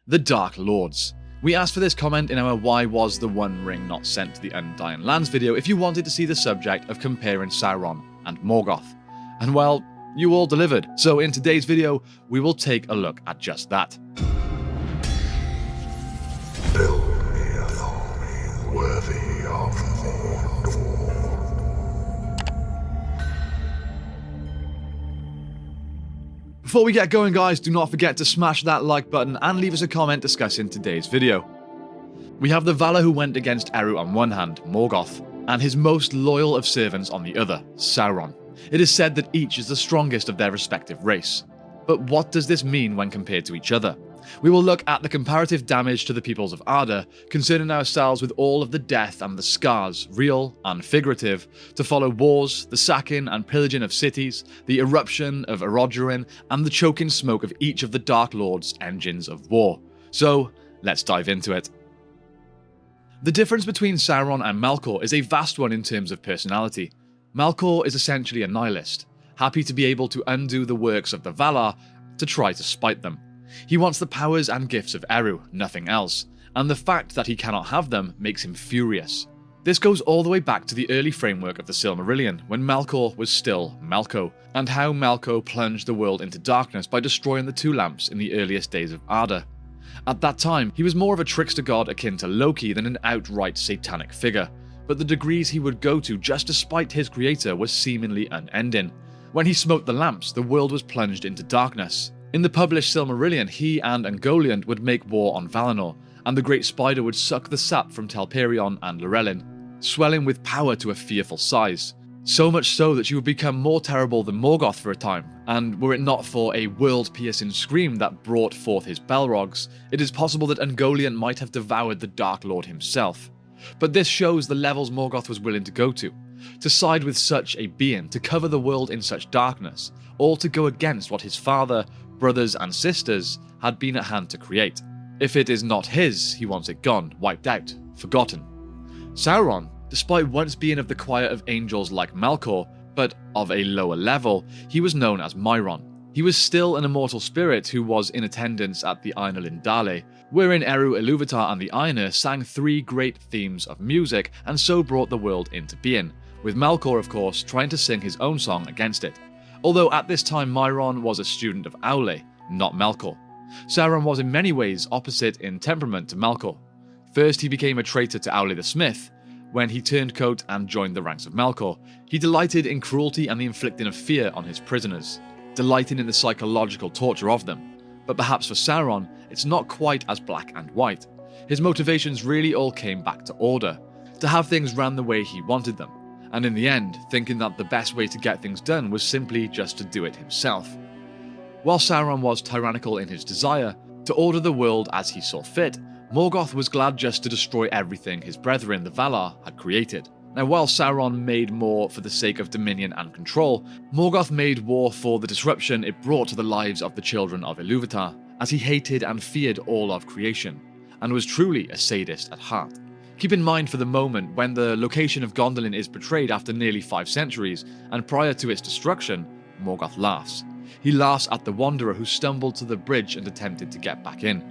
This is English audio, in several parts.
The Dark Lords. We asked for this comment in our Why Was the One Ring Not Sent to the Undying Lands video if you wanted to see the subject of comparing Sauron and Morgoth. And well, you all delivered. So in today's video, we will take a look at just that. Build me a army worthy of Mordor. Before we get going, guys, do not forget to smash that like button and leave us a comment discussing today's video. We have the Valar who went against Eru on one hand, Morgoth, and his most loyal of servants on the other, Sauron. It is said that each is the strongest of their respective race. But what does this mean when compared to each other? We will look at the comparative damage to the peoples of Arda, concerning ourselves with all of the death and the scars, real and figurative, to follow wars, the sacking and pillaging of cities, the eruption of Erodurin, and the choking smoke of each of the Dark Lord's engines of war. So, let's dive into it. The difference between Sauron and Melkor is a vast one in terms of personality. Melkor is essentially a nihilist, happy to be able to undo the works of the Valar to try to spite them. He wants the powers and gifts of Eru, nothing else, and the fact that he cannot have them makes him furious. This goes all the way back to the early framework of the Silmarillion, when Melkor was still Melko, and how Melko plunged the world into darkness by destroying the two lamps in the earliest days of Arda. At that time, he was more of a trickster god akin to Loki than an outright satanic figure, but the degrees he would go to just to spite his creator was seemingly unending. When he smote the lamps, the world was plunged into darkness. In the published Silmarillion, he and Ungoliant would make war on Valinor, and the Great Spider would suck the sap from Telperion and Lorelin, swelling with power to a fearful size. So much so that she would become more terrible than Morgoth for a time, and were it not for a world-piercing scream that brought forth his Balrogs, it is possible that Ungoliant might have devoured the Dark Lord himself. But this shows the levels Morgoth was willing to go to side with such a being, to cover the world in such darkness, all to go against what his father, brothers and sisters had been at hand to create. If it is not his, he wants it gone, wiped out, forgotten. Sauron, despite once being of the choir of angels like Melkor, but of a lower level, he was known as Myron. He was still an immortal spirit who was in attendance at the Ainulin Dale, wherein Eru Ilúvatar and the Ainur sang three great themes of music and so brought the world into being, with Melkor of course trying to sing his own song against it. Although at this time Myron was a student of Aule, not Melkor. Sauron was in many ways opposite in temperament to Melkor. First he became a traitor to Aule the Smith. When he turned coat and joined the ranks of Melkor, he delighted in cruelty and the inflicting of fear on his prisoners, delighting in the psychological torture of them. But perhaps for Sauron, it's not quite as black and white. His motivations really all came back to order, to have things run the way he wanted them, and in the end, thinking that the best way to get things done was simply just to do it himself. While Sauron was tyrannical in his desire to order the world as he saw fit, Morgoth was glad just to destroy everything his brethren, the Valar, had created. Now, while Sauron made more for the sake of dominion and control, Morgoth made war for the disruption it brought to the lives of the children of Ilúvatar, as he hated and feared all of creation, and was truly a sadist at heart. Keep in mind for the moment when the location of Gondolin is portrayed after nearly 5 centuries, and prior to its destruction, Morgoth laughs. He laughs at the wanderer who stumbled to the bridge and attempted to get back in.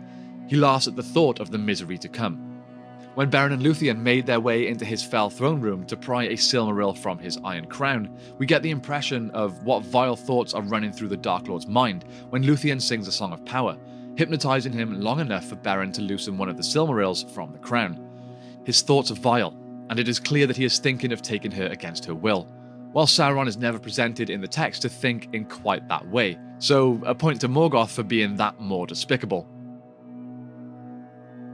He laughs at the thought of the misery to come. When Beren and Luthien made their way into his fell throne room to pry a Silmaril from his iron crown, we get the impression of what vile thoughts are running through the Dark Lord's mind when Luthien sings a song of power, hypnotizing him long enough for Beren to loosen one of the Silmarils from the crown. His thoughts are vile, and it is clear that he is thinking of taking her against her will, while Sauron is never presented in the text to think in quite that way, so a point to Morgoth for being that more despicable.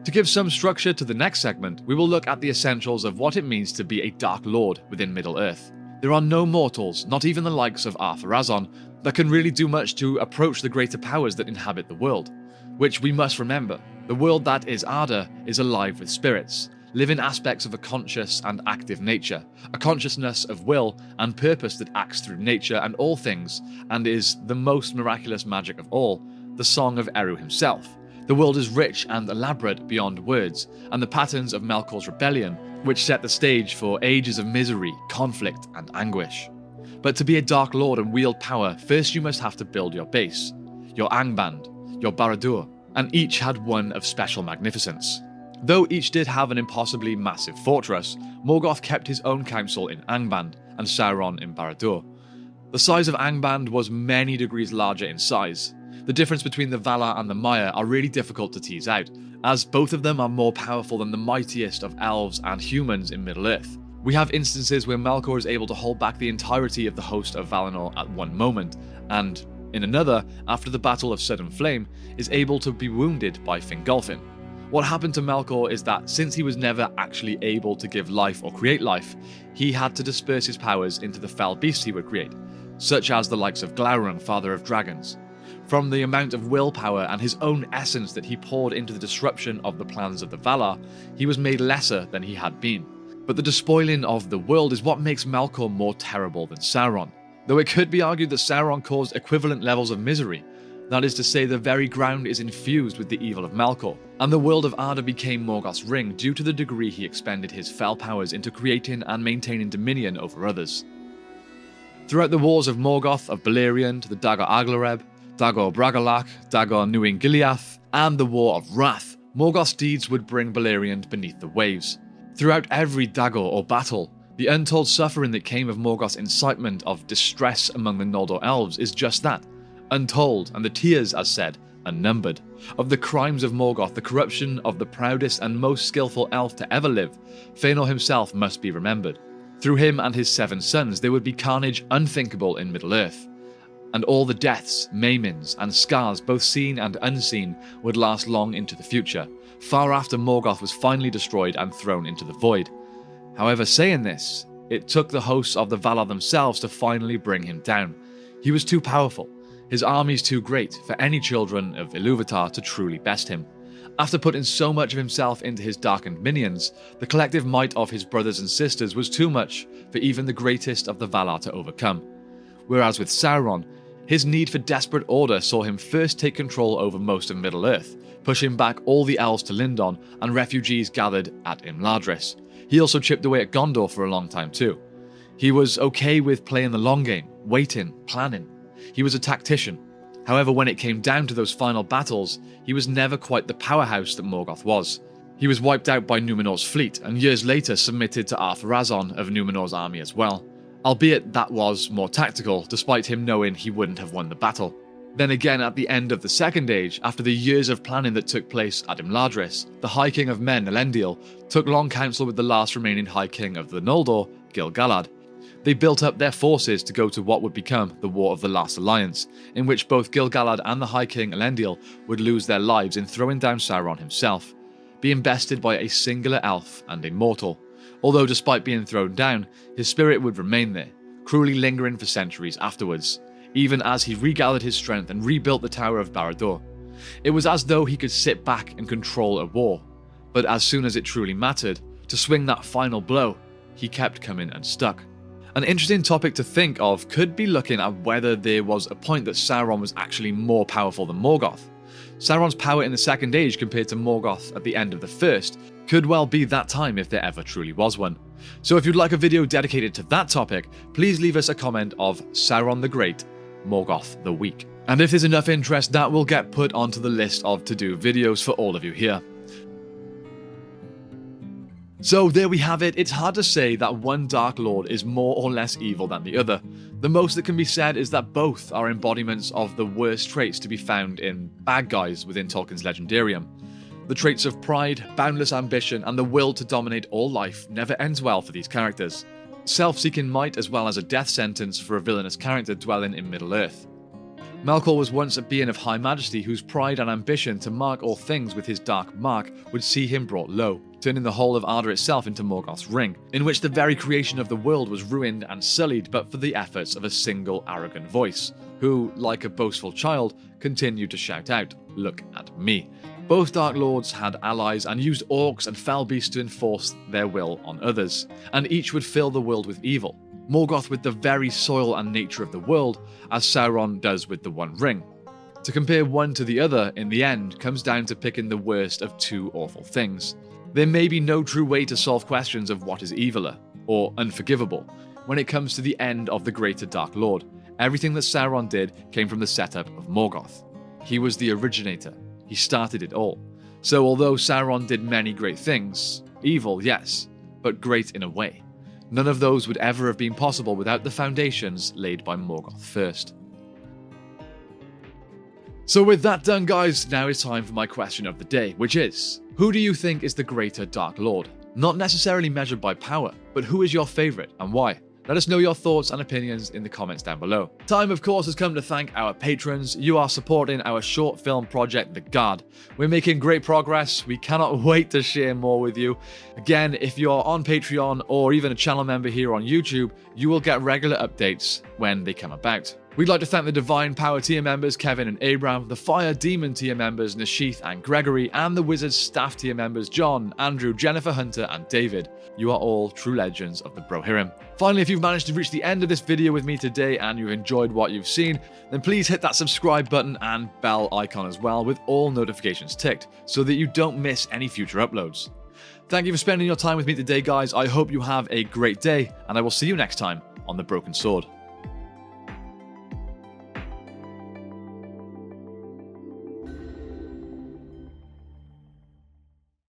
To give some structure to the next segment, we will look at the essentials of what it means to be a Dark Lord within Middle-earth. There are no mortals, not even the likes of Ar-Pharazôn, that can really do much to approach the greater powers that inhabit the world. Which we must remember, the world that is Arda is alive with spirits, living aspects of a conscious and active nature, a consciousness of will and purpose that acts through nature and all things, and is the most miraculous magic of all, the song of Eru himself. The world is rich and elaborate beyond words, and the patterns of Melkor's rebellion, which set the stage for ages of misery, conflict, and anguish. But to be a Dark Lord and wield power, first you must have to build your base, your Angband, your Barad-dûr, and each had one of special magnificence. Though each did have an impossibly massive fortress, Morgoth kept his own council in Angband and Sauron in Barad-dûr. The size of Angband was many degrees larger in size. The difference between the Valar and the Maiar are really difficult to tease out, as both of them are more powerful than the mightiest of elves and humans in Middle-earth. We have instances where Melkor is able to hold back the entirety of the host of Valinor at one moment, and, in another, after the Battle of Sudden Flame, is able to be wounded by Fingolfin. What happened to Melkor is that since he was never actually able to give life or create life, he had to disperse his powers into the fell beasts he would create, such as the likes of Glaurung, father of dragons. From the amount of willpower and his own essence that he poured into the disruption of the plans of the Valar, he was made lesser than he had been. But the despoiling of the world is what makes Melkor more terrible than Sauron. Though it could be argued that Sauron caused equivalent levels of misery. That is to say, the very ground is infused with the evil of Melkor, and the world of Arda became Morgoth's ring due to the degree he expended his fell powers into creating and maintaining dominion over others. Throughout the wars of Morgoth of Beleriand, the Dagor Aglareb, Dagor Bragollach, Dagor Nuin Gileath, and the War of Wrath, Morgoth's deeds would bring Beleriand beneath the waves. Throughout every Dagor or battle, the untold suffering that came of Morgoth's incitement of distress among the Noldor elves is just that, untold, and the tears, as said, unnumbered. Of the crimes of Morgoth, the corruption of the proudest and most skillful elf to ever live, Fëanor himself must be remembered. Through him and his 7 sons there would be carnage unthinkable in Middle-earth. And all the deaths, maimings, and scars, both seen and unseen, would last long into the future, far after Morgoth was finally destroyed and thrown into the void. However, saying this, it took the hosts of the Valar themselves to finally bring him down. He was too powerful, his armies too great for any children of Ilúvatar to truly best him. After putting so much of himself into his darkened minions, the collective might of his brothers and sisters was too much for even the greatest of the Valar to overcome. Whereas with Sauron, his need for desperate order saw him first take control over most of Middle-earth, pushing back all the elves to Lindon and refugees gathered at Imladris. He also chipped away at Gondor for a long time too. He was okay with playing the long game, waiting, planning. He was a tactician. However, when it came down to those final battles, he was never quite the powerhouse that Morgoth was. He was wiped out by Númenor's fleet, and years later submitted to Ar-Pharazôn of Númenor's army as well. Albeit that was more tactical, despite him knowing he wouldn't have won the battle. Then again, at the end of the Second Age, after the years of planning that took place at Imladris, the High King of Men, Elendil, took long counsel with the last remaining High King of the Noldor, Gil-galad. They built up their forces to go to what would become the War of the Last Alliance, in which both Gil-galad and the High King Elendil would lose their lives in throwing down Sauron himself, being bested by a singular elf and a mortal. Although despite being thrown down, his spirit would remain there, cruelly lingering for centuries afterwards, even as he regathered his strength and rebuilt the Tower of Barad-dûr. It was as though he could sit back and control a war, but as soon as it truly mattered, to swing that final blow, he kept coming unstuck. An interesting topic to think of could be looking at whether there was a point that Sauron was actually more powerful than Morgoth. Sauron's power in the Second Age compared to Morgoth at the end of the First could well be that time if there ever truly was one. So if you'd like a video dedicated to that topic, please leave us a comment of Sauron the Great, Morgoth the Weak. And if there's enough interest, that will get put onto the list of to-do videos for all of you here. So there we have it. It's hard to say that one Dark Lord is more or less evil than the other. The most that can be said is that both are embodiments of the worst traits to be found in bad guys within Tolkien's Legendarium. The traits of pride, boundless ambition, and the will to dominate all life never ends well for these characters. Self-seeking might as well as a death sentence for a villainous character dwelling in Middle-earth. Melkor was once a being of high majesty whose pride and ambition to mark all things with his dark mark would see him brought low, turning the whole of Arda itself into Morgoth's ring, in which the very creation of the world was ruined and sullied but for the efforts of a single arrogant voice, who, like a boastful child, continued to shout out, "Look at me." Both Dark Lords had allies and used orcs and fell beasts to enforce their will on others, and each would fill the world with evil. Morgoth with the very soil and nature of the world, as Sauron does with the One Ring. To compare one to the other, in the end, comes down to picking the worst of two awful things. There may be no true way to solve questions of what is eviler, or unforgivable, when it comes to the end of the greater Dark Lord. Everything that Sauron did came from the setup of Morgoth. He was the originator. He started it all. So although Sauron did many great things, evil, yes, but great in a way, none of those would ever have been possible without the foundations laid by Morgoth first. So with that done, guys, now it's time for my question of the day, which is, who do you think is the greater Dark Lord? Not necessarily measured by power, but who is your favourite and why? Let us know your thoughts and opinions in the comments down below. Time, of course, has come to thank our patrons. You are supporting our short film project, The Guard. We're making great progress. We cannot wait to share more with you. Again, if you're on Patreon or even a channel member here on YouTube, you will get regular updates when they come about. We'd like to thank the Divine Power tier members Kevin and Abram, the Fire Demon tier members Nashith and Gregory, and the Wizards staff tier members John, Andrew, Jennifer Hunter, and David. You are all true legends of the Brohirrim. Finally, if you've managed to reach the end of this video with me today and you've enjoyed what you've seen, then please hit that subscribe button and bell icon as well with all notifications ticked so that you don't miss any future uploads. Thank you for spending your time with me today, guys. I hope you have a great day, and I will see you next time on The Broken Sword.